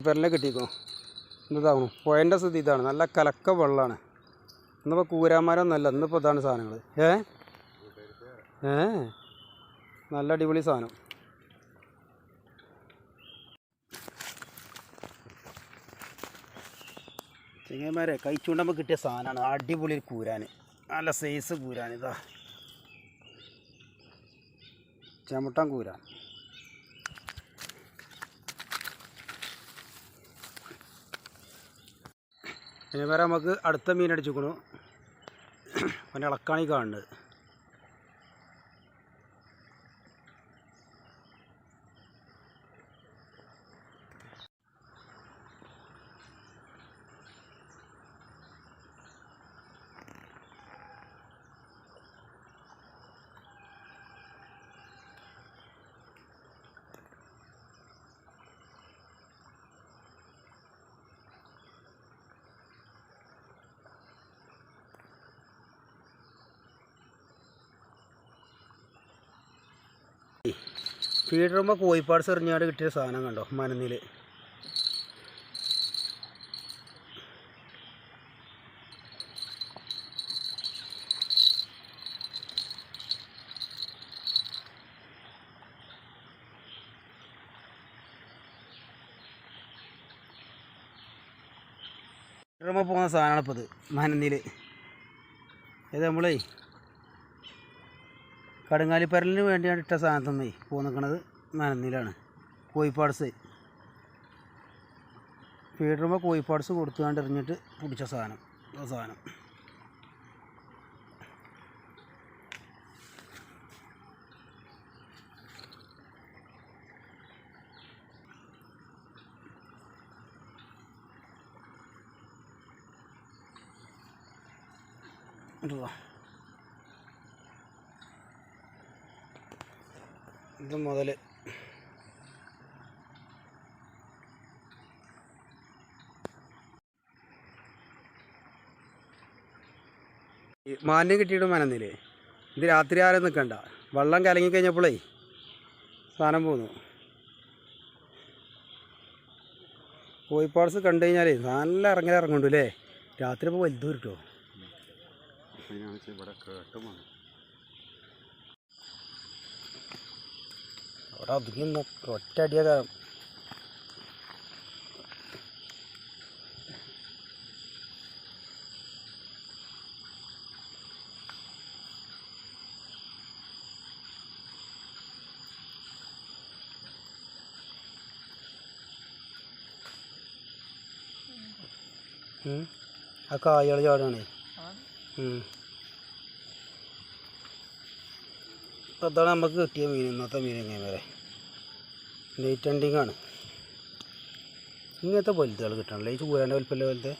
പെരലെ കിട്ടിക്കോ ഇതാവണു പുഴൻ്റെ സ്ഥിതി ഇതാണ്. നല്ല കലക്ക വെള്ളമാണ്. ഇന്നിപ്പോൾ കൂരാന്മാരൊന്നല്ല, ഇന്നിപ്പോൾ ഇതാണ് സാധനങ്ങൾ. നല്ല അടിപൊളി സാധനം. ചെങ്ങന്മാരെ കഴിച്ചുകൊണ്ടുമ്പോൾ കിട്ടിയ സാധനമാണ്. അടിപൊളി കൂരാൻ, നല്ല സൈസ് കൂരാൻ. ഇതാ ചെമുട്ടൻ കൂരാൻ. ചെങ്ങന്മാരെ നമുക്ക് അടുത്ത മീൻ അടിച്ചിക്കണു. പിന്നെ ഇളക്കാണി കാണുന്നത്. ഫീഡറുമ്പോൾ കോഴിപ്പാട്സ് എറിഞ്ഞാട് കിട്ടിയ സാധനം കണ്ടോ, മനന്നിൽ. ഫീഡറുമ്പോൾ പോകുന്ന സാധനമാണ് ഇപ്പോൾ ഇത്, മനന്നിൽ. ഇത് നമ്മളേ കടുങ്ങാലിപ്പരലിന് വേണ്ടിയാണ് ഇട്ട സാധനത്തമ്മേ പോ നിൽക്കുന്നത്. മനന്നിലാണ് കോഴിപ്പാട്സ്. ഫീഡറുമ്പോൾ കോഴിപ്പാട്സ് കൊടുത്തുകൊണ്ട് എറിഞ്ഞിട്ട് പിടിച്ച സാധനം. സാധനം ഇത് മുതൽ മാലിന്യം കിട്ടിയിട്ട് മനന്നില്ലേ. ഇത് രാത്രി ആരും നിൽക്കണ്ട. വെള്ളം കലങ്ങി കഴിഞ്ഞപ്പോഴേ സാധനം പോന്നു. കോഴിപ്പാട്സ് കണ്ടു കഴിഞ്ഞാലേ നല്ല ഇറങ്ങുന്നുണ്ട് അല്ലേ. രാത്രി ഇപ്പോൾ വലുതും കിട്ടുമോ. അവിടെ ഒതുങ്ങി ഒറ്റ അടിയാ. ആ കായകൾ ചാടാണേ. അതാണ് നമുക്ക് കിട്ടിയ മീൻ. ഇന്നത്തെ മീൻ എങ്ങനെ വരെ നെയ്റ്റ് എൻഡിങ്ങാണ്. ഇങ്ങനത്തെ വലുതുകൾ കിട്ടണല്ലേ. ഈ ചൂരാൻ്റെ വലുപ്പമല്ലേ വലുത്.